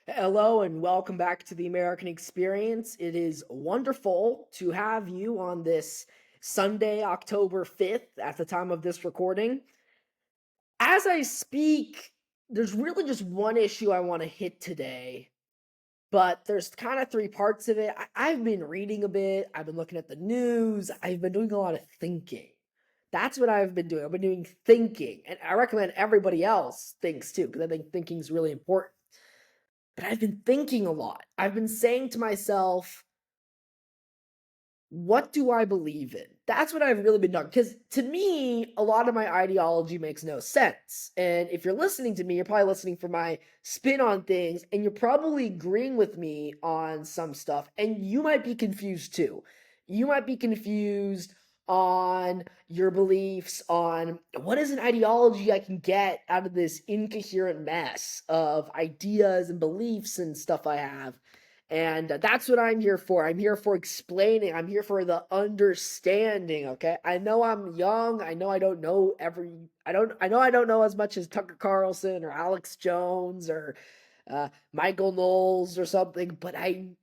Hello and welcome back to the American Experience. It is wonderful to have you on this Sunday, October 5th, at the time of this recording. As I speak, there's really just one issue I want to hit today, but there's kind of three parts of it. I've been reading a bit, I've been looking at the news, I've been doing a lot of thinking. That's what I've been doing. I've been doing thinking, and I recommend everybody else thinks too, because I think thinking is really important. But I've been thinking a lot. I've been saying to myself, what do I believe in? That's what I've really been doing. Because to me, a lot of my ideology makes no sense. And if you're listening to me, you're probably listening for my spin on things, and you're probably agreeing with me on some stuff. And you might be confused too. You might be confused on your beliefs, on what is an ideology I can get out of this incoherent mess of ideas and beliefs and stuff I have. And that's what I'm here for. I'm here for explaining. I'm here for the understanding, okay? I know I'm young. I know I don't know I don't know as much as Tucker Carlson or Alex Jones or Michael Knowles or something, but I'm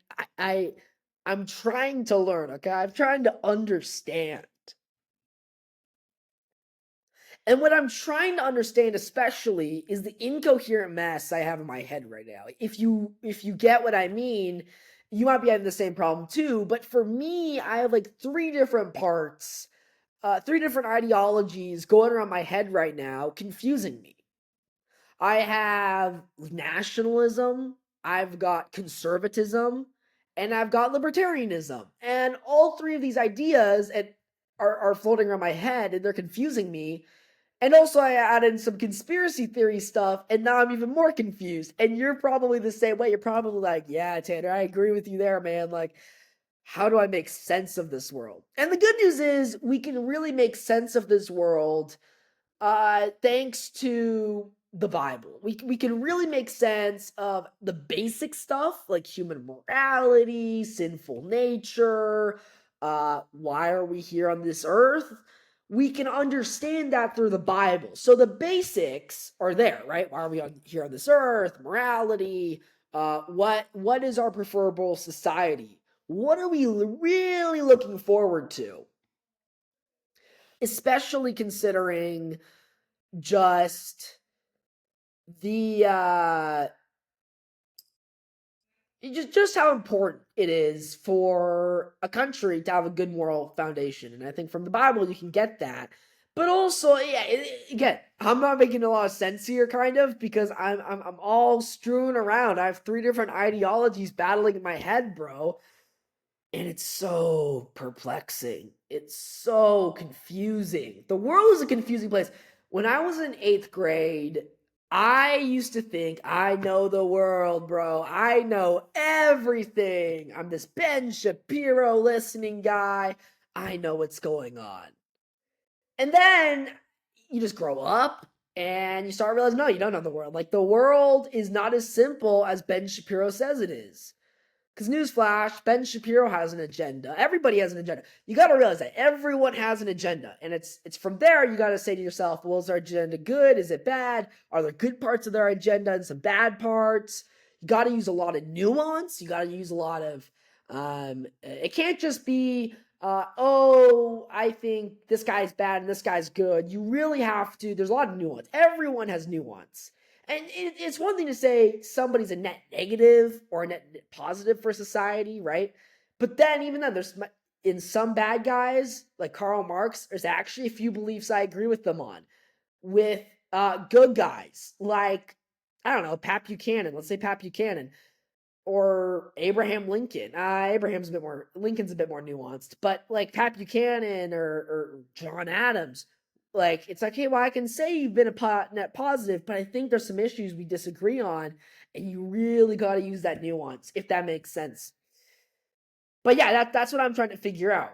trying to learn, okay? I'm trying to understand. And what I'm trying to understand especially is the incoherent mess I have in my head right now. If you get what I mean, you might be having the same problem too, but for me, I have like three different parts, three different ideologies going around my head right now, confusing me. I have nationalism, I've got conservatism, and I've got libertarianism. And all three of these ideas are floating around my head and they're confusing me, and also, I added some conspiracy theory stuff, and now I'm even more confused. And you're probably the same way. You're probably like, yeah, Tanner, I agree with you there, man. Like, how do I make sense of this world? And the good news is, we can really make sense of this world thanks to the Bible. We can really make sense of the basic stuff like human morality, sinful nature, why are we here on this earth? We can understand that through the Bible. So the basics are there, right? Why are we here on this earth? Morality, what is our preferable society? What are we really looking forward to? Especially considering just the just how important it is for a country to have a good moral foundation. And I think from the Bible you can get that. But also, yeah, again, I'm not making a lot of sense here, kind of, because I'm all strewn around. I have three different ideologies battling in my head, bro, and it's so perplexing. It's so confusing. The world is a confusing place. When I was in eighth grade, I used to think I know the world, bro. I know everything. I'm this Ben Shapiro listening guy. I know what's going on. And then you just grow up and you start realizing, no, you don't know the world. Like, the world is not as simple as Ben Shapiro says it is. Because newsflash, Ben Shapiro has an agenda. Everybody has an agenda. You got to realize that everyone has an agenda, and it's from there you got to say to yourself, well, is our agenda good? Is it bad? Are there good parts of their agenda and some bad parts? You got to use a lot of nuance. You got to use a lot of. It can't just be, oh, I think this guy's bad and this guy's good. You really have to. There's a lot of nuance. Everyone has nuance. And it's one thing to say somebody's a net negative or a net positive for society, right? But then, even then, there's in some bad guys like Karl Marx, there's actually a few beliefs I agree with them on. With good guys like, I don't know, Pat Buchanan. Let's say Pat Buchanan or Abraham Lincoln. Lincoln's a bit more nuanced, but like Pat Buchanan or John Adams, like, it's like, hey, well, I can say you've been a net positive, but I think there's some issues we disagree on, and you really got to use that nuance, if that makes sense. But yeah, that's what I'm trying to figure out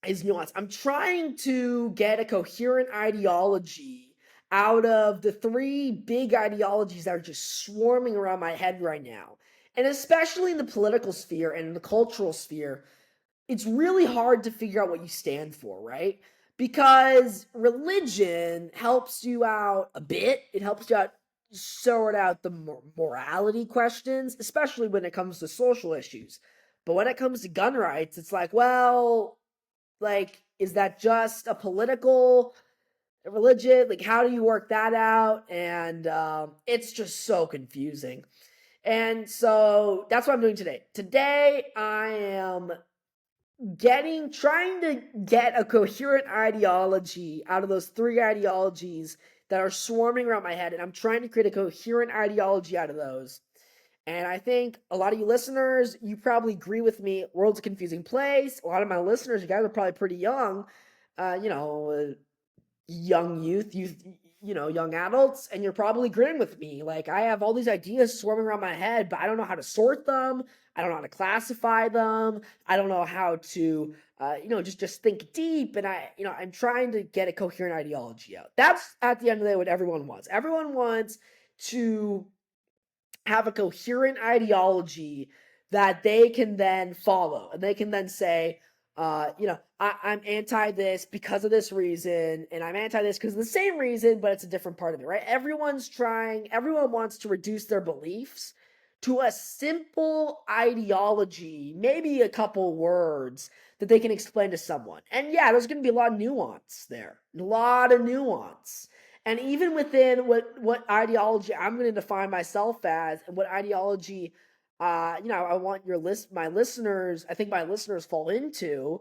is nuance. I'm trying to get a coherent ideology out of the three big ideologies that are just swarming around my head right now. And especially in the political sphere and in the cultural sphere, it's really hard to figure out what you stand for, right? Because religion helps you out a bit. It helps you out sort out the morality questions, especially when it comes to social issues. But when it comes to gun rights, it's like, well, like, is that just a political, a religion? Like, how do you work that out? And it's just so confusing. And so that's what I'm doing today. Today, I am trying to get a coherent ideology out of those three ideologies that are swarming around my head, and I'm trying to create a coherent ideology out of those. And I think a lot of you listeners, you probably agree with me. World's a confusing place. A lot of my listeners, you guys are probably pretty young. Young youth, young adults, and you're probably agreeing with me. Like, I have all these ideas swarming around my head, but I don't know how to sort them. I don't know how to classify them. I don't know how to, just think deep. And I'm trying to get a coherent ideology out. That's at the end of the day what everyone wants. Everyone wants to have a coherent ideology that they can then follow, and they can then say, I'm anti this because of this reason, and I'm anti this because of the same reason, but it's a different part of it, right? Everyone wants to reduce their beliefs to a simple ideology, maybe a couple words that they can explain to someone. And yeah, there's going to be a lot of nuance there, a lot of nuance. And even within what ideology I'm going to define myself as, and what ideology, I want my listeners, I think my listeners fall into,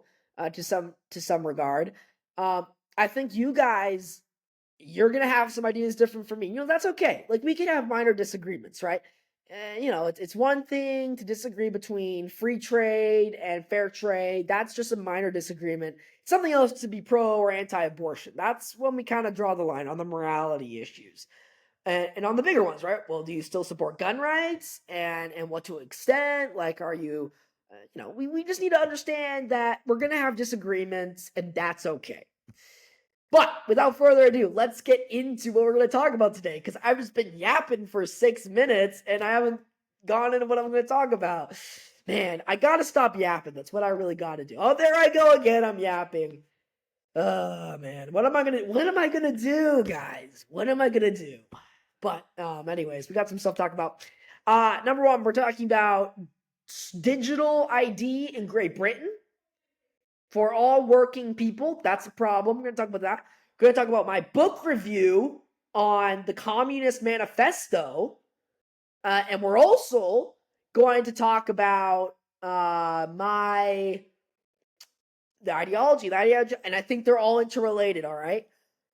to some regard. I think you guys, you're going to have some ideas different from me. That's okay. Like, we can have minor disagreements, right? It's one thing to disagree between free trade and fair trade. That's just a minor disagreement. It's something else to be pro or anti-abortion. That's when we kind of draw the line on the morality issues. And on the bigger ones, right? Well, do you still support gun rights? And what to extent? Like, are you, we just need to understand that we're going to have disagreements, and that's okay. But without further ado, let's get into what we're going to talk about today, because I've just been yapping for 6 minutes and I haven't gone into what I'm going to talk about. Man, I got to stop yapping. That's what I really got to do. Oh, there I go again. I'm yapping. Oh, man. What am I going to do, guys? What am I going to do? But anyways, we got some stuff to talk about. Number one, we're talking about digital ID in Great Britain for all working people. That's a problem. We're going to talk about that. We're going to talk about my book review on the Communist Manifesto. And we're also going to talk about the ideology, and I think they're all interrelated, all right?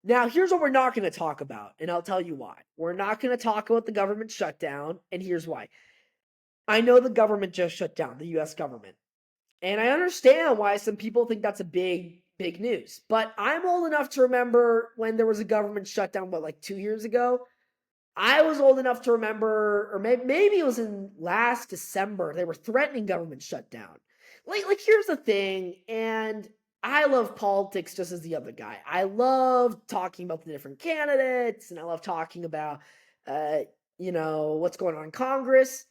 Now, here's what we're not going to talk about, and I'll tell you why. We're not going to talk about the government shutdown, and here's why. I know the government just shut down, the U.S. government. And I understand why some people think that's a big news. But I'm old enough to remember when there was a government shutdown, like 2 years ago? I was old enough to remember, or maybe it was in last December, they were threatening government shutdown. Like here's the thing, and I love politics just as the other guy. I love talking about the different candidates, and I love talking about, what's going on in Congress.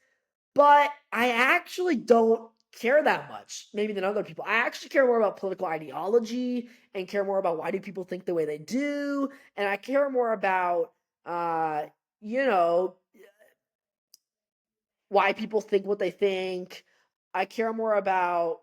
But I actually don't care that much, maybe than other people. I actually care more about political ideology and care more about why do people think the way they do. And I care more about, why people think what they think. I care more about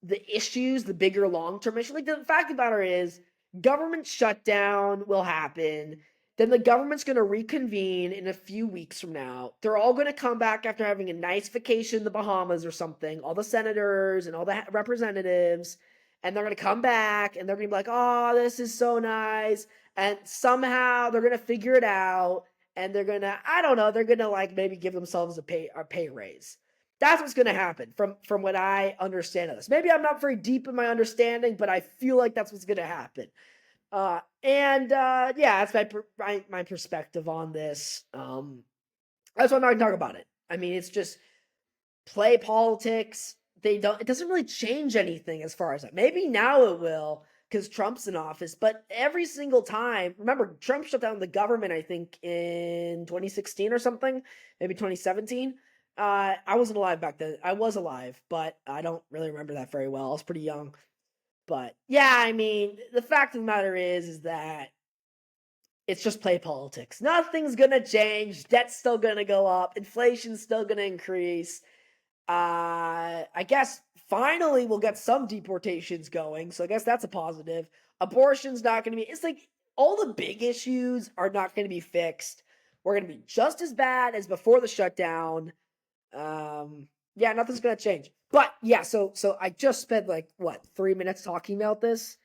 the issues, the bigger long-term issue. Like, the fact of the matter is, government shutdown will happen. Then the government's going to reconvene in a few weeks from now. They're all going to come back after having a nice vacation in the Bahamas or something, all the senators and all the representatives, and they're going to come back and they're going to be like, oh, this is so nice. And somehow they're going to figure it out, and they're going to, I don't know, they're going to like maybe give themselves a pay raise. That's what's going to happen from what I understand of this. Maybe I'm not very deep in my understanding, but I feel like that's what's going to happen. That's my perspective on this. That's why I'm not going to talk about it. I mean, it's just play politics. It doesn't really change anything as far as that. Maybe now it will because Trump's in office, but every single time, remember, Trump shut down the government, I think in 2016 or something, maybe 2017. I wasn't alive back then. I was alive, but I don't really remember that very well. I was pretty young. But yeah, I mean, the fact of the matter is that it's just play politics. Nothing's gonna change. Debt's still gonna go up. Inflation's still gonna increase. I guess finally we'll get some deportations going. So I guess that's a positive. Abortion's not gonna be. It's like all the big issues are not gonna be fixed. We're gonna be just as bad as before the shutdown. Yeah, nothing's gonna change. But yeah, so I just spent like what 3 minutes talking about this.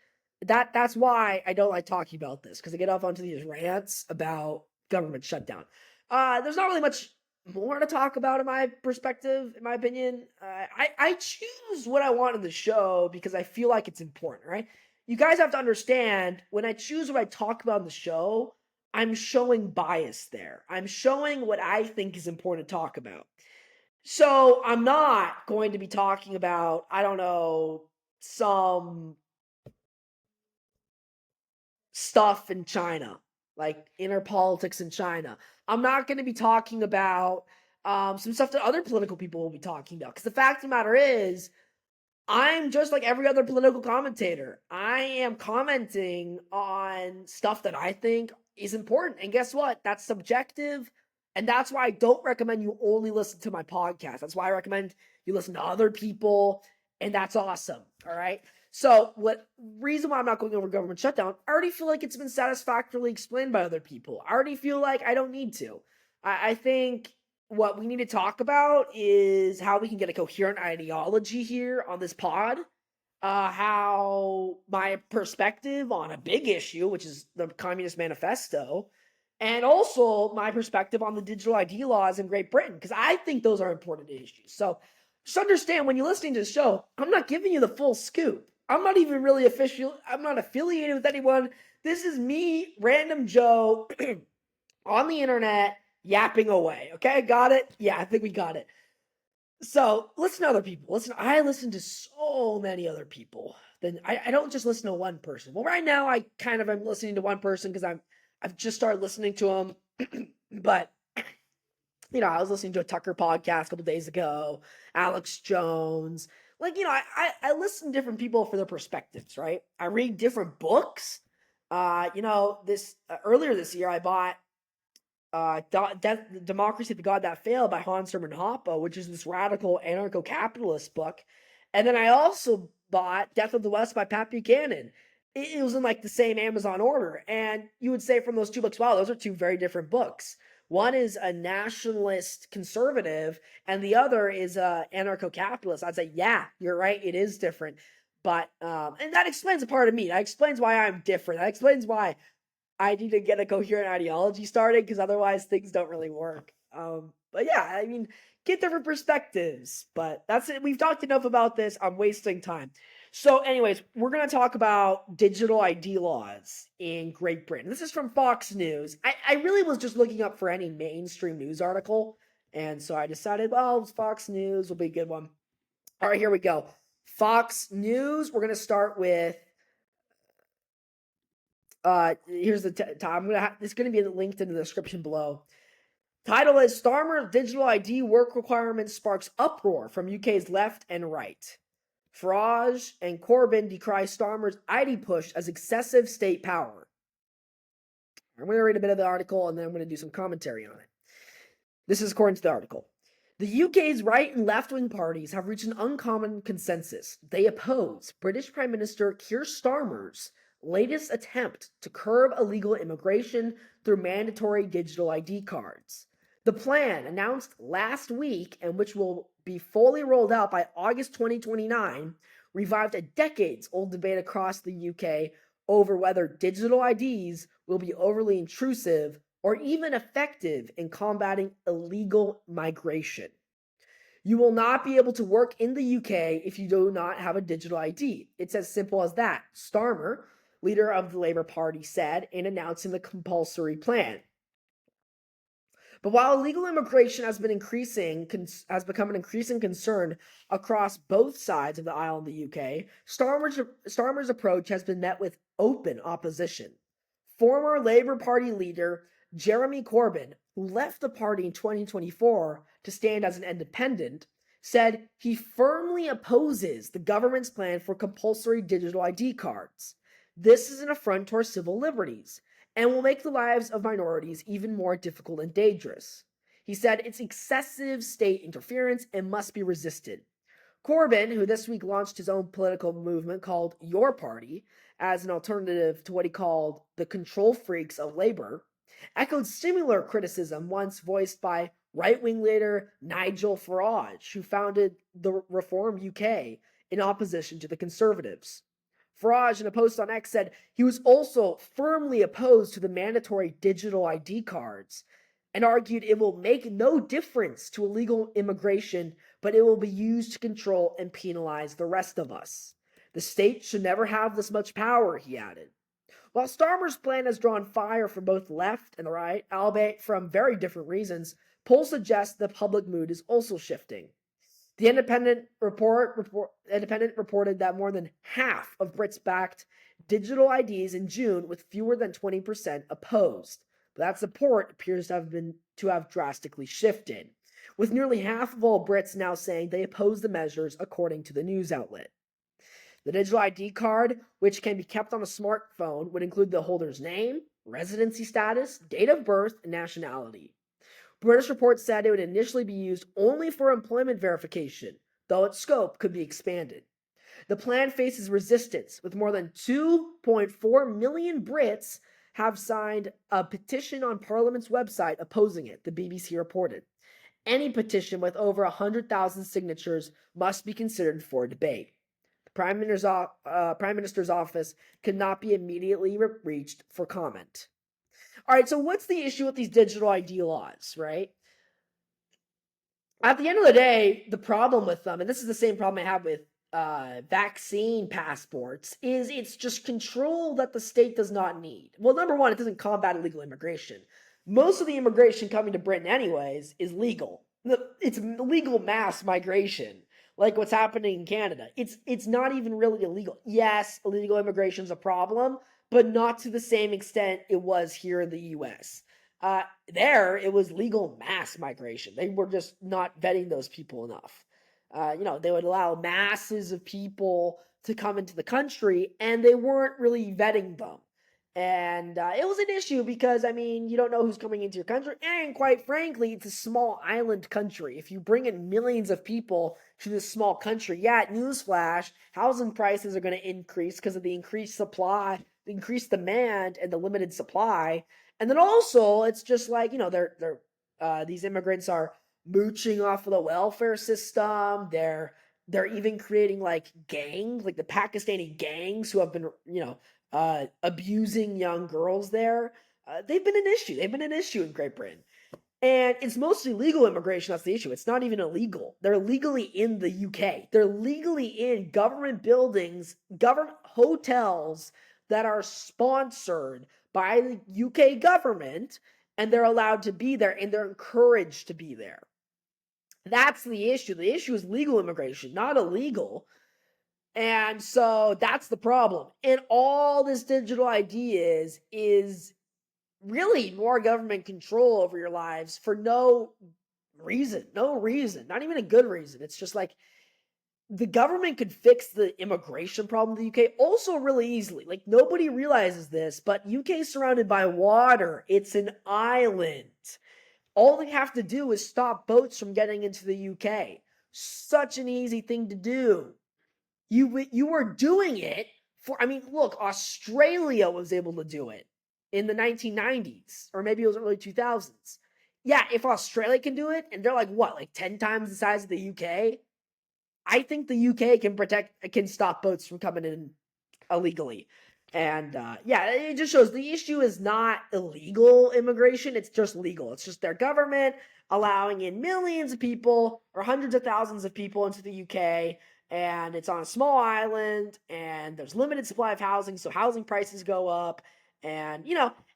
That's why I don't like talking about this, because I get off onto these rants about government shutdown. There's not really much more to talk about in my perspective, in my opinion. I choose what I want in the show because I feel like it's important, right? You guys have to understand, when I choose what I talk about in the show, I'm showing bias there. I'm showing what I think is important to talk about. So I'm not going to be talking about, I don't know, some stuff in China, like inner politics in China. I'm not going to be talking about some stuff that other political people will be talking about. Because the fact of the matter is, I'm just like every other political commentator. I am commenting on stuff that I think is important. And guess what? That's subjective. And that's why I don't recommend you only listen to my podcast. That's why I recommend you listen to other people. And that's awesome. All right. So, what reason why I'm not going over government shutdown, I already feel like it's been satisfactorily explained by other people. I already feel like I don't need to. I think what we need to talk about is how we can get a coherent ideology here on this pod. How my perspective on a big issue, which is the Communist Manifesto, and also my perspective on the digital ID laws in Great Britain, because I think those are important issues. So just understand, when you're listening to the show, I'm not giving you the full scoop. I'm not even really official. I'm not affiliated with anyone. This is me, Random Joe, on the internet, yapping away. Okay, got it? Yeah, I think we got it. So listen to other people. I listen to so many other people. Then I don't just listen to one person. Well, right now I kind of am listening to one person because I've just started listening to him. But I was listening to a Tucker podcast a couple days ago, Alex Jones. Like, I listen to different people for their perspectives, right? I read different books. This earlier this year I bought Democracy, the God That Failed by Hans Hermann Hoppe, which is this radical anarcho-capitalist book. And then I also bought Death of the West by Pat Buchanan. It was in like the same Amazon order. And you would say from those two books, wow, those are two very different books. One is a nationalist conservative, and the other is a anarcho-capitalist. I'd say, yeah, you're right, it is different. But, and that explains a part of me. That explains why I'm different. That explains why I need to get a coherent ideology started, because otherwise things don't really work. But yeah, I mean, get different perspectives. But that's it. We've talked enough about this. I'm wasting time. So anyways, we're going to talk about digital ID laws in Great Britain. This is from Fox News. I really was just looking up for any mainstream news article. And so I decided, well, Fox News will be a good one. All right, here we go. Fox News. We're going to start with here's the time. It's gonna be linked in the description below. Title is Starmer's digital ID work requirement sparks uproar from UK's left and right. Farage and Corbyn decry Starmer's ID push as excessive state power. I'm going to read a bit of the article and then I'm going to do some commentary on it. This is according to the article. The UK's right and left-wing parties have reached an uncommon consensus. They oppose British Prime Minister Keir Starmer's latest attempt to curb illegal immigration through mandatory digital ID cards. The plan, announced last week and which will be fully rolled out by August 2029, revived a decades-old debate across the UK over whether digital IDs will be overly intrusive or even effective in combating illegal migration. You will not be able to work in the UK if you do not have a digital ID. It's as simple as that, Starmer, leader of the Labour Party, said in announcing the compulsory plan. But while illegal immigration has become an increasing concern across both sides of the aisle in the UK, Starmer's approach has been met with open opposition. Former Labour Party leader Jeremy Corbyn, who left the party in 2024 to stand as an independent, said he firmly opposes the government's plan for compulsory digital ID cards. This is an affront to our civil liberties, and will make the lives of minorities even more difficult and dangerous. He said it's excessive state interference and must be resisted. Corbyn, who this week launched his own political movement called Your Party as an alternative to what he called the control freaks of Labour, echoed similar criticism once voiced by right-wing leader Nigel Farage, who founded the Reform UK in opposition to the Conservatives. Farage, in a post on X, said he was also firmly opposed to the mandatory digital ID cards and argued it will make no difference to illegal immigration, but it will be used to control and penalize the rest of us. The state should never have this much power, he added. While Starmer's plan has drawn fire from both the left and the right, albeit from very different reasons, polls suggest the public mood is also shifting. The Independent reported that more than half of Brits backed digital IDs in June, with fewer than 20% opposed. But that support appears to have drastically shifted, with nearly half of all Brits now saying they oppose the measures, according to the news outlet. The digital ID card, which can be kept on a smartphone, would include the holder's name, residency status, date of birth, and nationality. British reports said it would initially be used only for employment verification, though its scope could be expanded. The plan faces resistance, with more than 2.4 million Brits have signed a petition on Parliament's website opposing it, the BBC reported. Any petition with over 100,000 signatures must be considered for debate. The Prime Minister's office could not be immediately reached for comment. All right, so what's the issue with these digital ID laws, right? At the end of the day, the problem with them, and this is the same problem I have with vaccine passports, is it's just control that the state does not need. Well, number one, it doesn't combat illegal immigration. Most of the immigration coming to Britain anyways is legal. It's legal mass migration, like what's happening in Canada. It's not even really illegal. Yes, illegal immigration is a problem, but not to the same extent it was here in the US. There, it was legal mass migration. They were just not vetting those people enough. They would allow masses of people to come into the country, and they weren't really vetting them. And it was an issue because, you don't know who's coming into your country, and quite frankly, it's a small island country. If you bring in millions of people to this small country, newsflash, housing prices are going to increase because of the increased supply, the increased demand, and the limited supply. And then also, it's just like, these immigrants are mooching off of the welfare system. They're even creating like gangs, like the Pakistani gangs who have been, abusing young girls there. They've been an issue. They've been an issue in Great Britain. And it's mostly legal immigration that's the issue. It's not even illegal. They're legally in the UK. They're legally in government buildings, government hotels that are sponsored by the UK government, and they're allowed to be there, and they're encouraged to be there. That's the issue. The issue is legal immigration, not illegal. And so that's the problem. And all this digital ID is really more government control over your lives for no reason, not even a good reason. It's just like the government could fix the immigration problem in the UK also really easily. Like, nobody realizes this, but UK is surrounded by water. It's an island. All they have to do is stop boats from getting into the UK. Such an easy thing to do. You were doing it for, look, Australia was able to do it in the 1990s, or maybe it was early 2000s. Yeah, if Australia can do it, and they're like 10 times the size of the UK, I think the UK can stop boats from coming in illegally. And it just shows the issue is not illegal immigration. It's just legal. It's just their government allowing in millions of people or hundreds of thousands of people into the UK. And it's on a small island, and there's limited supply of housing. So housing prices go up, and,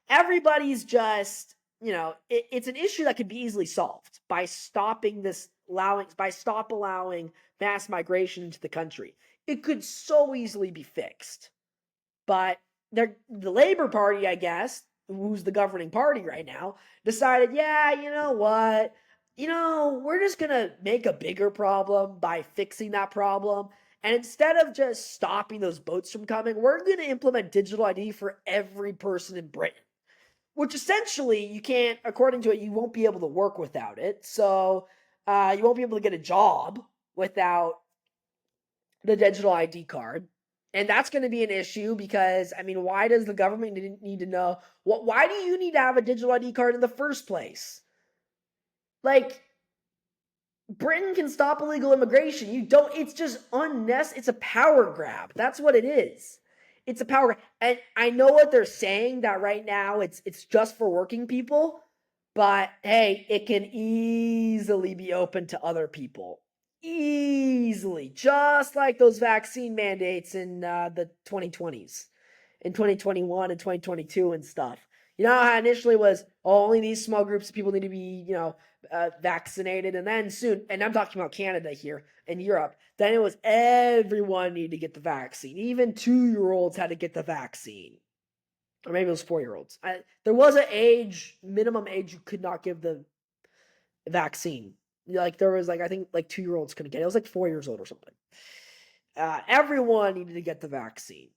everybody's just, it's an issue that can be easily solved by stopping allowing mass migration into the country. It could so easily be fixed. But the Labour Party, I guess, who's the governing party right now, decided, you know what? We're just going to make a bigger problem by fixing that problem. And instead of just stopping those boats from coming, we're going to implement digital ID for every person in Britain. which essentially you can't, according to it, you won't be able to work without it. So you won't be able to get a job without the digital ID card. And that's going to be an issue because, I mean, why does the government need to know? Why do you need to have a digital ID card in the first place? Like, Britain can stop illegal immigration. You don't, it's just unnecessary. It's a power grab. That's what it is. It's a power grab. And I know what they're saying, that right now it's just for working people, but hey, it can easily be open to other people. Easily. Just like those vaccine mandates in the 2020s, in 2021 and 2022 and stuff. You know how initially was, oh, only these small groups of people need to be, vaccinated, and then soon, and I'm talking about Canada here and Europe, then it was everyone needed to get the vaccine. Even 2-year-olds had to get the vaccine. Or maybe it was 4-year-olds. There was an minimum age you could not give the vaccine. Like there was I think 2-year-olds couldn't get it. It was 4 years old or something. Everyone needed to get the vaccine.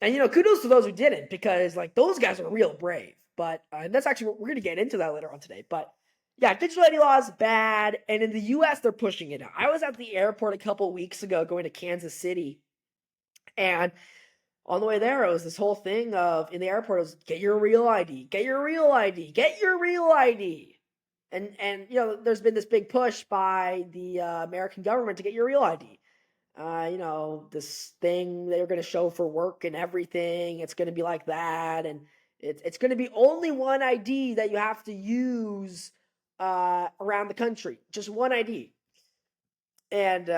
And, kudos to those who didn't, because those guys are real brave. But that's actually, we're going to get into that later on today. But yeah, digital ID law is bad. And in the US, they're pushing it out. I was at the airport a couple weeks ago going to Kansas City. And on the way there, it was this whole thing of, in the airport, it was get your real ID, get your real ID, get your real ID. And there's been this big push by the American government to get your real ID. This thing they're going to show for work and everything. It's going to be like that. And it's going to be only one ID that you have to use around the country. Just one ID. And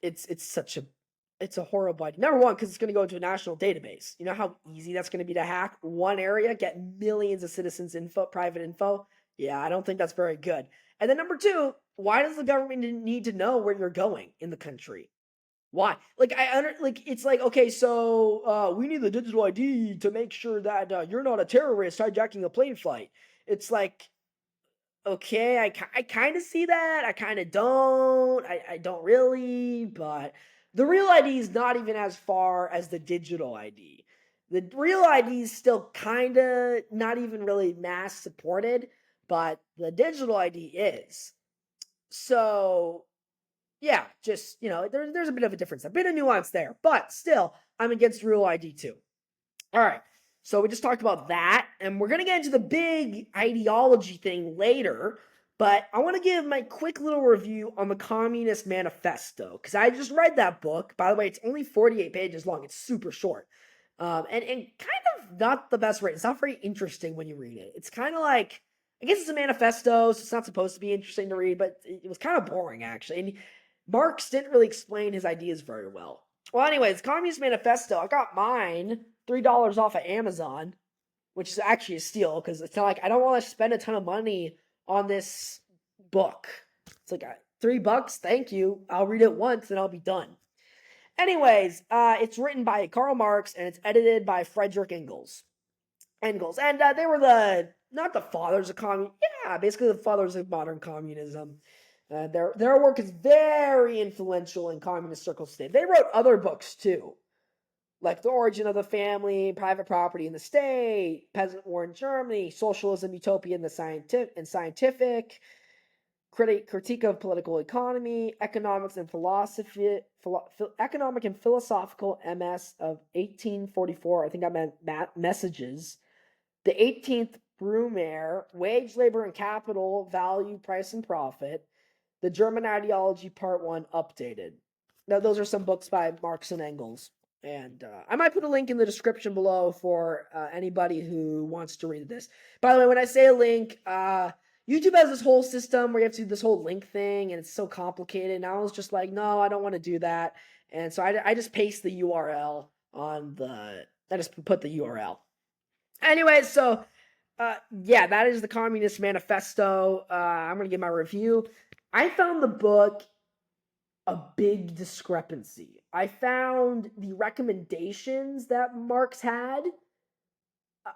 it's a horrible idea. Number one, because it's going to go into a national database. You know how easy that's going to be to hack? One area, get millions of citizens' info, private info. Yeah, I don't think that's very good. And then number two, why does the government need to know where you're going in the country? Why? It's okay, so we need the digital ID to make sure that you're not a terrorist hijacking a plane flight. It's okay, I kind of see that. I kind of don't. I don't really, but the real ID is not even as far as the digital ID. The real ID is still kind of not even really mass supported, but the digital ID is. So, yeah, just, there's a bit of a difference, a bit of nuance there, but still, I'm against real ID too. All right. So we just talked about that, and we're going to get into the big ideology thing later, but I want to give my quick little review on the Communist Manifesto, because I just read that book. By the way, it's only 48 pages long. It's super short, and kind of not the best rate. It's not very interesting when you read it. It's kind of I guess it's a manifesto, so it's not supposed to be interesting to read, but it was kind of boring, actually. And Marx didn't really explain his ideas very well. Well, anyways, Communist Manifesto, I got mine $3 off of Amazon, which is actually a steal, because it's not I don't want to spend a ton of money on this book. It's $3, thank you. I'll read it once and I'll be done. Anyways, it's written by Karl Marx and it's edited by Friedrich Engels. And they were not the fathers of communism, basically the fathers of modern communism. Their work is very influential in communist circles today. They wrote other books too, like The Origin of the Family, Private Property in the State, Peasant War in Germany, Socialism, Utopia, and Scientific, Critique of Political Economy, Economics and Philosophy, Economic and Philosophical MS of 1844. I think I meant Messages. The 18th Brumaire, Wage, Labor, and Capital, Value, Price, and Profit. The German Ideology, Part 1, updated. Now, those are some books by Marx and Engels. And I might put a link in the description below for anybody who wants to read this. By the way, when I say a link, YouTube has this whole system where you have to do this whole link thing, and it's so complicated. And I was just no, I don't want to do that. And so I just paste the URL I just put the URL. Anyway, so that is the Communist Manifesto. I'm going to give my review. I found the book a big discrepancy. I found the recommendations that Marx had.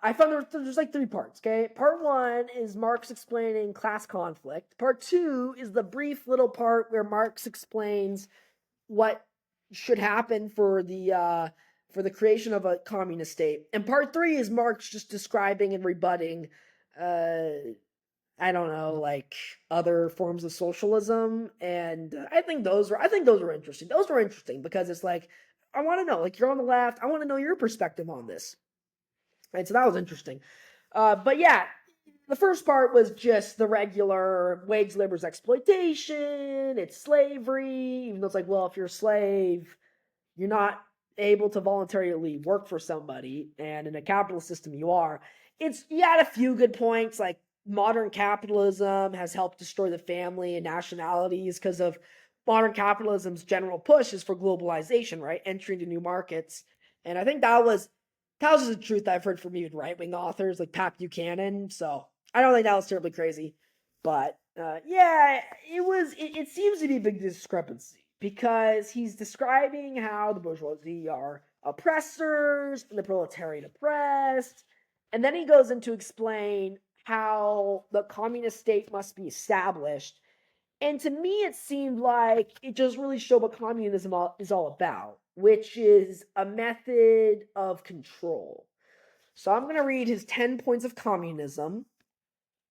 I found there's 3 parts, okay? Part 1 is Marx explaining class conflict. Part 2 is the brief little part where Marx explains what should happen for the for the creation of a communist state. And part 3 is Marx just describing and rebutting, I don't know, like other forms of socialism. And I think those were interesting. Those were interesting because it's like, I want to know, like, you're on the left. I want to know your perspective on this. And so that was interesting. But yeah, the first part was just the regular wage labor's exploitation. It's slavery, even though it's like, well, if you're a slave, you're not able to voluntarily work for somebody, and in a capitalist system, you are. You had a few good points, like modern capitalism has helped destroy the family and nationalities because of modern capitalism's general push is for globalization, right? Entry into new markets. And I think that was the truth I've heard from even right-wing authors like Pat Buchanan. So I don't think that was terribly crazy. But yeah, it seems to be a big discrepancy because he's describing how the bourgeoisie are oppressors and the proletariat oppressed. And then he goes into explain how the communist state must be established. And to me, it seemed like it just really showed what communism is all about, which is a method of control. So I'm going to read his 10 points of communism.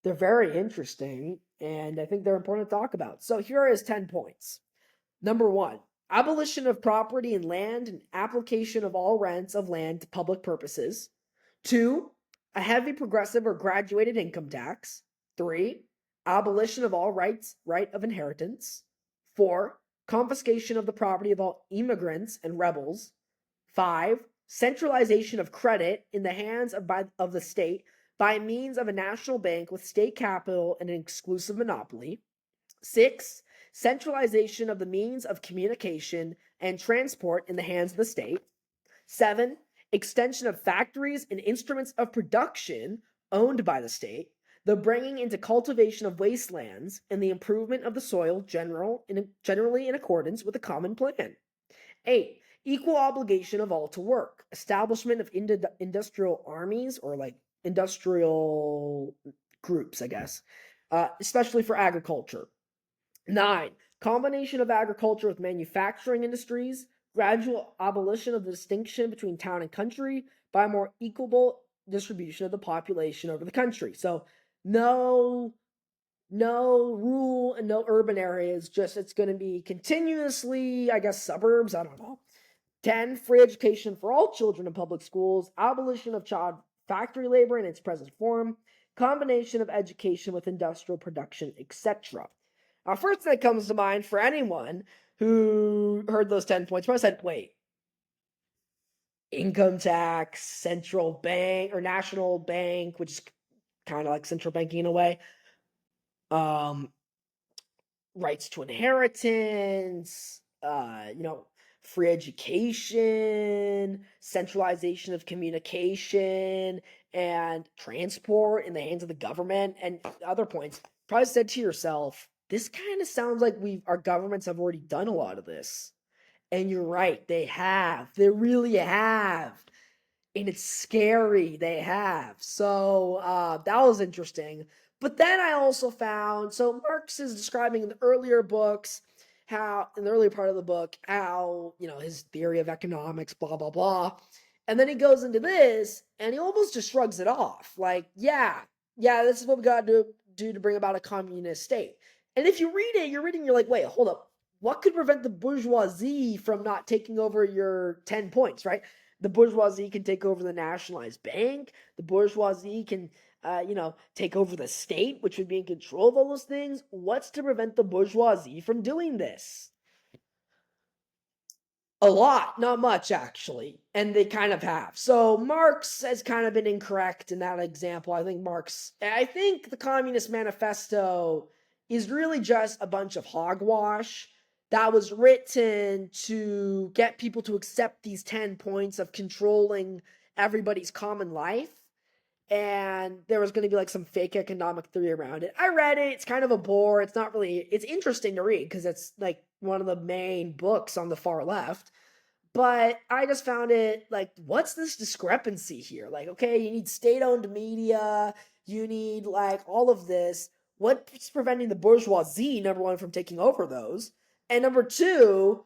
They're very interesting, and I think they're important to talk about. So here are his 10 points. Number 1, abolition of property in land and application of all rents of land to public purposes. 2, a heavy progressive or graduated income tax. 3, abolition of all right of inheritance. 4, confiscation of the property of all immigrants and rebels. 5, centralization of credit in the hands of the state by means of a national bank with state capital and an exclusive monopoly. 6, centralization of the means of communication and transport in the hands of the state. 7, extension of factories and instruments of production owned by the state, the bringing into cultivation of wastelands, and the improvement of the soil generally in accordance with the common plan. 8, equal obligation of all to work, establishment of industrial armies, or like industrial groups, I guess, especially for agriculture. 9, combination of agriculture with manufacturing industries, gradual abolition of the distinction between town and country by a more equal distribution of the population over the country. So no rural and no urban areas, just it's going to be continuously, I guess, suburbs, I don't know. 10, free education for all children in public schools, abolition of child factory labor in its present form, combination of education with industrial production, etc. Now, first thing that comes to mind for anyone who heard those 10 points, probably said, wait, income tax, central bank, or national bank, which is kind of like central banking in a way, rights to inheritance, free education, centralization of communication, and transport in the hands of the government, and other points. Probably said to yourself, this kind of sounds like our governments have already done a lot of this. And you're right, they have. They really have. And it's scary, they have. So that was interesting. But then I also found, so Marx is describing in the earlier books, how, in the earlier part of the book, how, his theory of economics, blah, blah, blah. And then he goes into this, and he almost just shrugs it off. Like, yeah, this is what we got to do to bring about a communist state. And if you read it, you're like, wait, hold up. What could prevent the bourgeoisie from not taking over your 10 points, right? The bourgeoisie can take over the nationalized bank. The bourgeoisie can, take over the state, which would be in control of all those things. What's to prevent the bourgeoisie from doing this? A lot, not much actually, and they kind of have. So Marx has kind of been incorrect in that example. I think the Communist Manifesto is really just a bunch of hogwash that was written to get people to accept these 10 points of controlling everybody's common life. And there was going to be like some fake economic theory around it. I read it. It's kind of a bore. It's interesting to read because it's like one of the main books on the far left. But I just found it like, what's this discrepancy here? Like, okay, you need state-owned media. You need like all of this. What's preventing the bourgeoisie, number one, from taking over those? And number two,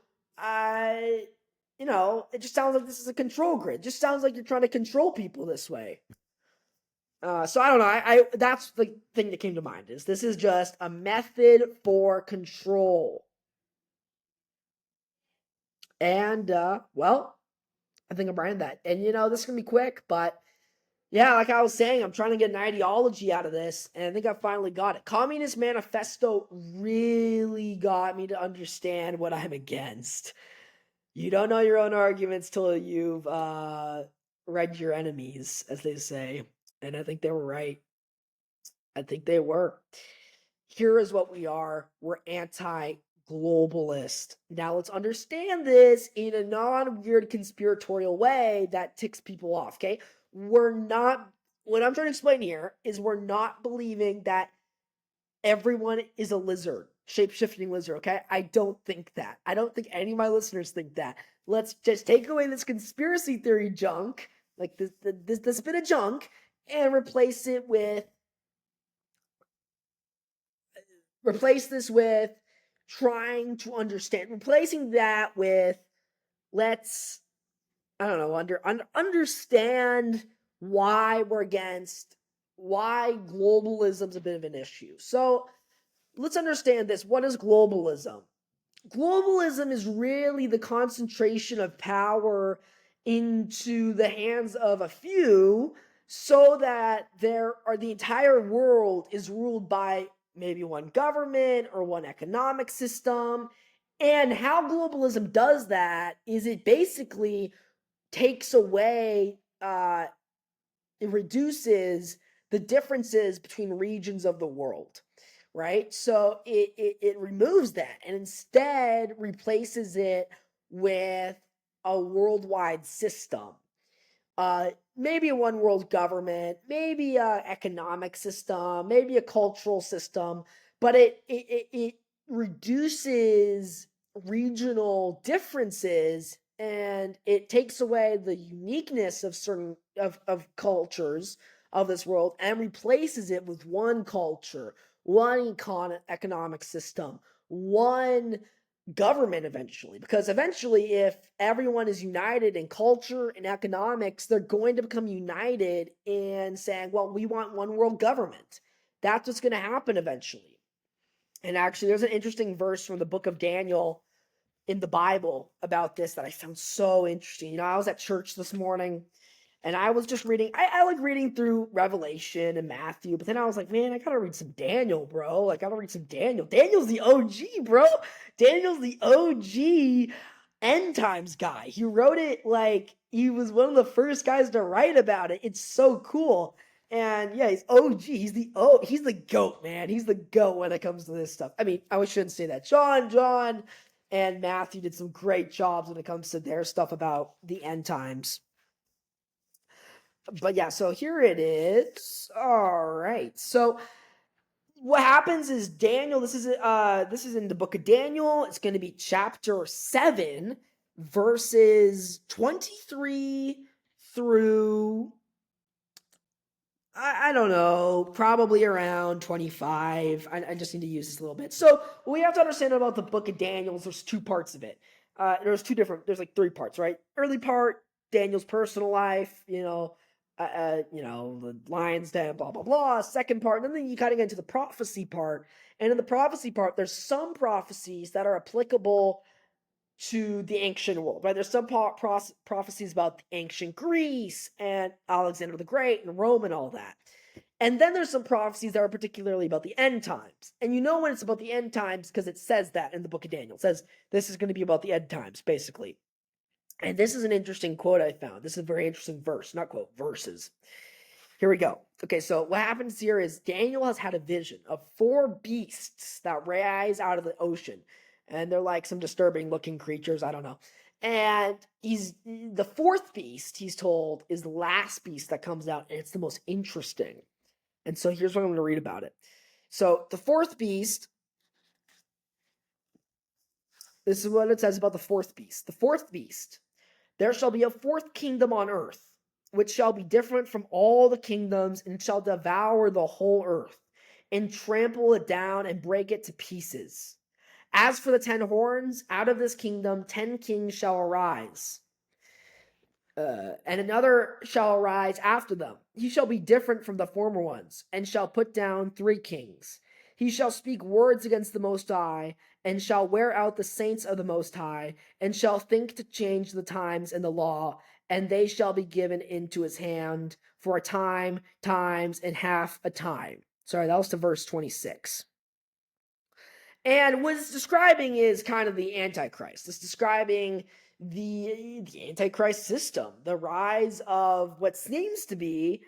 it just sounds like this is a control grid. It just sounds like you're trying to control people this way. So I don't know. I that's the thing that came to mind is this is just a method for control. And well, I think I'm right that. And this is gonna be quick, but yeah, like I was saying, I'm trying to get an ideology out of this, and I think I finally got it. Communist Manifesto really got me to understand what I'm against. You don't know your own arguments till you've read your enemies, as they say. And I think they were right. I think they were. Here is what we are. We're anti-globalist. Now let's understand this in a non-weird conspiratorial way that ticks people off, okay? What I'm trying to explain here is we're not believing that everyone is a lizard, shape-shifting lizard, okay? I don't think that. I don't think any of my listeners think that. Let's just take away this conspiracy theory junk, like this bit of junk, and replace this with trying to understand. Replacing that with let's, I don't know, understand why we're against, why globalism's a bit of an issue. So let's understand this. What is globalism? Globalism is really the concentration of power into the hands of a few so that the entire world is ruled by maybe one government or one economic system. And how globalism does that is it basically takes away, it reduces the differences between regions of the world, right? So it removes that and instead replaces it with a worldwide system. Maybe a one world government, maybe a economic system, maybe a cultural system, but it reduces regional differences and it takes away the uniqueness of certain of cultures of this world and replaces it with one culture, one economic system, one government eventually. Because eventually, if everyone is united in culture and economics, they're going to become united in saying, well, we want one world government. That's what's going to happen eventually. And actually, there's an interesting verse from the book of Daniel in the Bible about this that I found so interesting. I was at church this morning and I was just reading. I like reading through Revelation and Matthew, but then I was like, man, I gotta read some Daniel, bro. Like, I gotta read some Daniel. Daniel's the OG, bro. Daniel's the OG end times guy. He wrote it like he was one of the first guys to write about it. It's so cool. And yeah, he's OG. He's the GOAT, man. He's the GOAT when it comes to this stuff. I mean, I shouldn't say that. John, and Matthew did some great jobs when it comes to their stuff about the end times. But yeah, so here it is. All right. So what happens is Daniel, this is in the book of Daniel. It's going to be chapter 7 verses 23 through I don't know, probably around 25. I just need to use this a little bit. So what we have to understand about the book of Daniel is there's two parts of it. There's like three parts, right? Early part, Daniel's personal life, the lion's den, blah, blah, blah. Second part, and then you kind of get into the prophecy part. And in the prophecy part, there's some prophecies that are applicable to the ancient world, right? There's some prophecies about ancient Greece and Alexander the Great and Rome and all that. And then there's some prophecies that are particularly about the end times. And you know when it's about the end times because it says that in the book of Daniel. It says this is going to be about the end times, basically. And this is an interesting quote I found. This is a very interesting verse, not quote, verses. Here we go. Okay, so what happens here is Daniel has had a vision of 4 beasts that rise out of the ocean. And they're like some disturbing looking creatures. I don't know. And the 4th beast, he's told, is the last beast that comes out. And it's the most interesting. And so here's what I'm going to read about it. So the 4th beast, this is what it says about the 4th beast. The 4th beast, there shall be a 4th kingdom on earth, which shall be different from all the kingdoms, and shall devour the whole earth, and trample it down, and break it to pieces. As for the 10 horns, out of this kingdom 10 kings shall arise. And another shall arise after them. He shall be different from the former ones, and shall put down 3 kings. He shall speak words against the Most High, and shall wear out the saints of the Most High, and shall think to change the times and the law, and they shall be given into his hand for a time, times, and half a time. Sorry, that was to verse 26. And what it's describing is kind of the Antichrist. It's describing the Antichrist system, the rise of what seems to be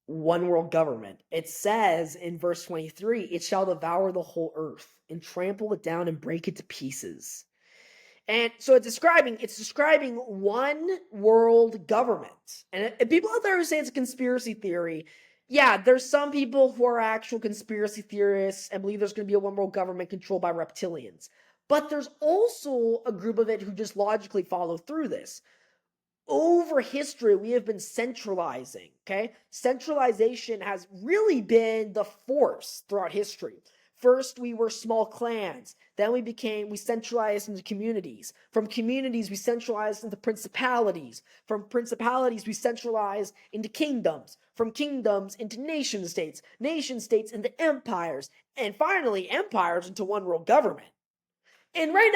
one world government. It says in verse 23, it shall devour the whole earth and trample it down and break it to pieces. And so it's describing one world government. And people out there who say it's a conspiracy theory, yeah, there's some people who are actual conspiracy theorists and believe there's going to be a one world government controlled by reptilians. But there's also a group of it who just logically follow through this. Over history, we have been centralizing, okay? Centralization has really been the force throughout history. First, we were small clans. Then we centralized into communities. From communities, we centralized into principalities. From principalities, we centralized into kingdoms. From kingdoms into nation states. Nation states into empires. And finally, empires into one world government. And right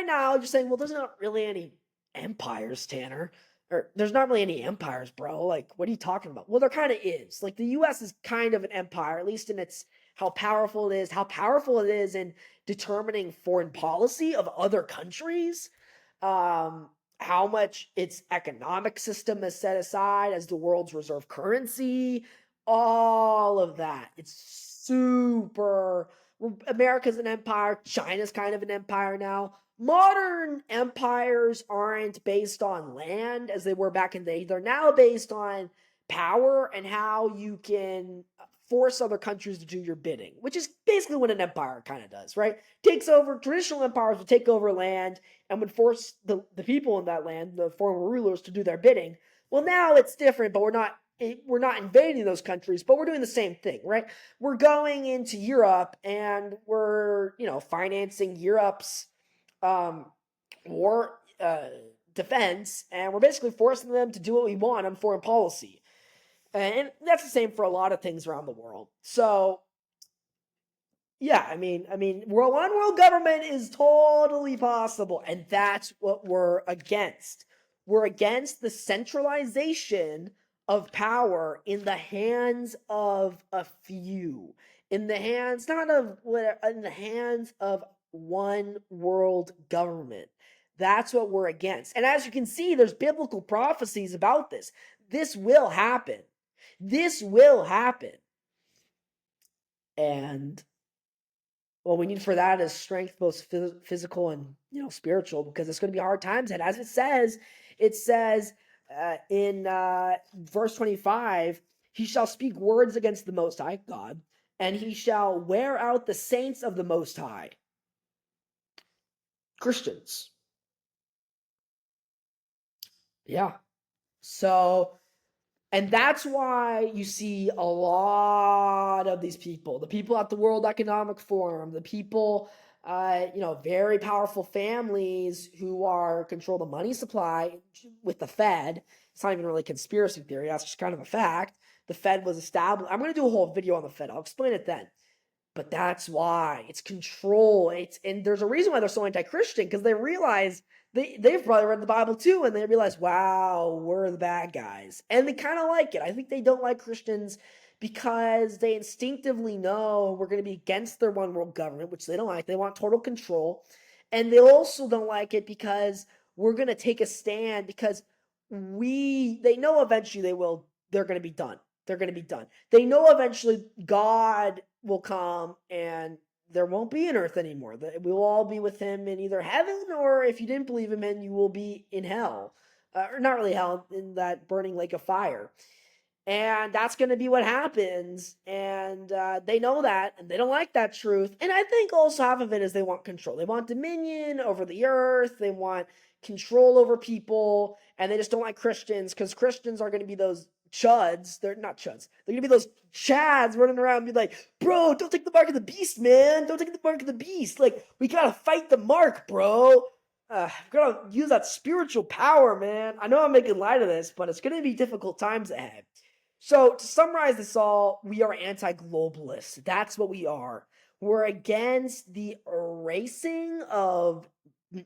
now I'm just saying, well, there's not really any empires, Tanner. Or there's not really any empires, bro. Like, what are you talking about? Well, there kind of is. Like, the US is kind of an empire, at least in its how powerful it is in determining foreign policy of other countries, how much its economic system is set aside as the world's reserve currency, all of that. It's super. America's an empire. China's kind of an empire now. Modern empires aren't based on land as they were back in the day. They're now based on power and how you can force other countries to do your bidding, which is basically what an empire kind of does, right? Traditional empires would take over land and would force the people in that land, the former rulers, to do their bidding. Well, now it's different, but we're not invading those countries, but we're doing the same thing, right? We're going into Europe and we're, financing Europe's war defense, and we're basically forcing them to do what we want on foreign policy. And that's the same for a lot of things around the world. So, yeah, I mean, one world government is totally possible, and that's what we're against. We're against the centralization of power in the hands of a few, in the hands of one world government. That's what we're against. And as you can see, there's biblical prophecies about this. This will happen. This will happen. And what we need for that is strength, both physical and spiritual, because it's going to be hard times. And as it says in verse 25, he shall speak words against the Most High, God, and he shall wear out the saints of the Most High. Christians. Yeah. So, and that's why you see a lot of these people, the people at the World Economic Forum, the people, very powerful families who control the money supply with the Fed. It's not even really conspiracy theory. That's just kind of a fact. The Fed was established. I'm going to do a whole video on the Fed. I'll explain it then. But that's why it's control. And there's a reason why they're so anti-Christian, because they realize they've probably read the Bible too, and they realize, wow, we're the bad guys. And they kind of like it. I think they don't like Christians because they instinctively know we're going to be against their one world government, which they don't like. They want total control. And they also don't like it because we're going to take a stand, because they know eventually they're going to be done. They're going to be done. They know eventually God will come and there won't be an earth anymore. We will all be with him in either heaven, or if you didn't believe him in, you will be in hell. Or not really hell, in that burning lake of fire. And that's going to be what happens. And they know that, and they don't like that truth. And I think also half of it is they want control. They want dominion over the earth. They want control over people. And they just don't like Christians, because Christians are going to be those chuds. They're not chuds. They're gonna be those chads running around and be like, bro, don't take the mark of the beast, man. Don't take the mark of the beast. Like, we gotta fight the mark, bro. We gotta use that spiritual power, man. I know I'm making light of this, but it's gonna be difficult times ahead. So, to summarize this all, we are anti-globalists. That's what we are. We're against the erasing of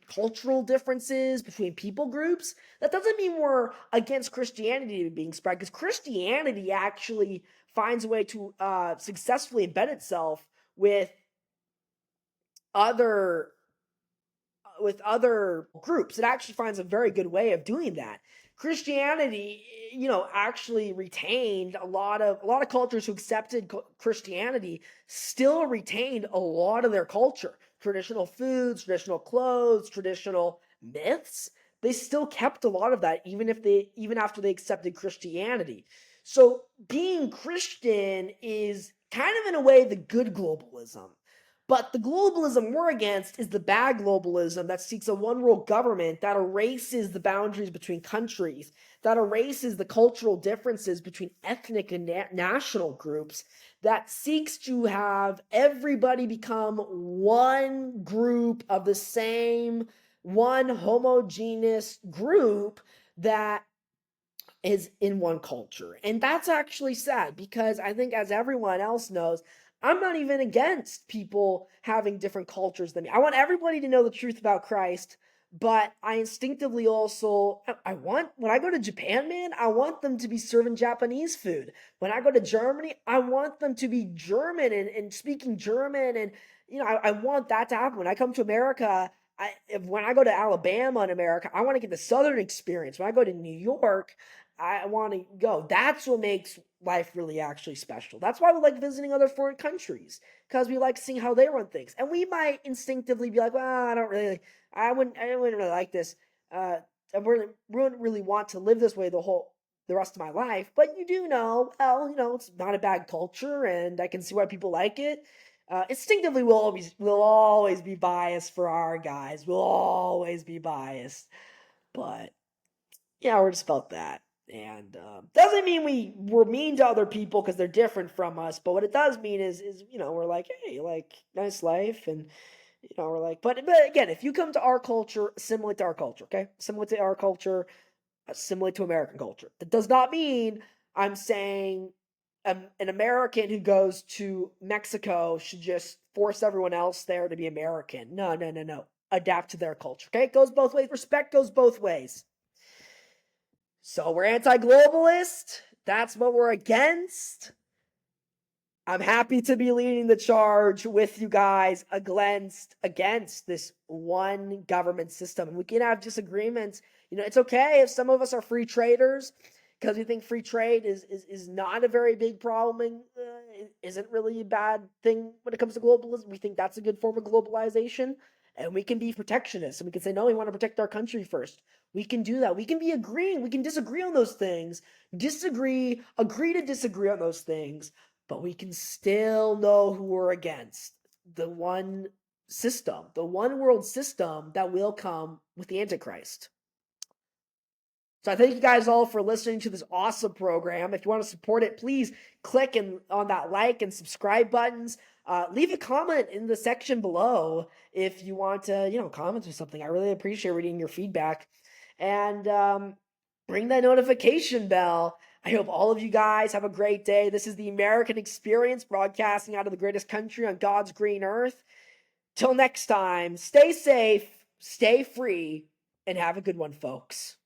cultural differences between people groups. That doesn't mean we're against Christianity being spread, because Christianity actually finds a way to successfully embed itself with other groups. It actually finds a very good way of doing that. Christianity, actually retained a lot of cultures who accepted Christianity still retained a lot of their culture, traditional foods, traditional clothes, traditional myths. They still kept a lot of that even after they accepted Christianity. So being Christian is kind of in a way the good globalism. But the globalism we're against is the bad globalism that seeks a one world government that erases the boundaries between countries, that erases the cultural differences between ethnic and national groups, that seeks to have everybody become one group of the same, one homogeneous group that is in one culture. And that's actually sad, because I think, as everyone else knows, I'm not even against people having different cultures than me. I want everybody to know the truth about Christ, but I instinctively also, when I go to Japan, man, I want them to be serving Japanese food. When I go to Germany, I want them to be German and speaking German. And, I want that to happen. When I come to America, when I go to Alabama in America, I want to get the Southern experience. When I go to New York, I want to go. That's what makes life really actually special. That's why we like visiting other foreign countries, because we like seeing how they run things. And we might instinctively be like, well, I wouldn't really like this. I wouldn't really want to live this way the rest of my life. But you do know, well, it's not a bad culture, and I can see why people like it. Instinctively, we'll always be biased for our guys. We'll always be biased, but yeah, we're just about that. And doesn't mean we're mean to other people because they're different from us. But what it does mean is we're like, hey, like, nice life, and we're like, but again, if you come to our culture, assimilate to our culture, okay? Assimilate to our culture, assimilate to American culture. That does not mean I'm saying an American who goes to Mexico should just force everyone else there to be American. No, no, no, no. Adapt to their culture, okay? It goes both ways. Respect goes both ways. So we're anti-globalist. That's what we're against. I'm happy to be leading the charge with you guys against this one government system. And we can have disagreements. It's okay if some of us are free traders, because we think free trade is not a very big problem and isn't really a bad thing when it comes to globalism. We think that's a good form of globalization. And we can be protectionists, and we can say, no, we want to protect our country first. We can do that. We can be agreeing. We can disagree on those things. Agree to disagree on those things. But we can still know who we're against. The one system, the one world system that will come with the Antichrist. So I thank you guys all for listening to this awesome program. If you want to support it, please click on that like and subscribe buttons. Leave a comment in the section below if you want to, comment or something. I really appreciate reading your feedback. And ring that notification bell. I hope all of you guys have a great day. This is the American Experience, broadcasting out of the greatest country on God's green earth. Till next time, stay safe, stay free, and have a good one, folks.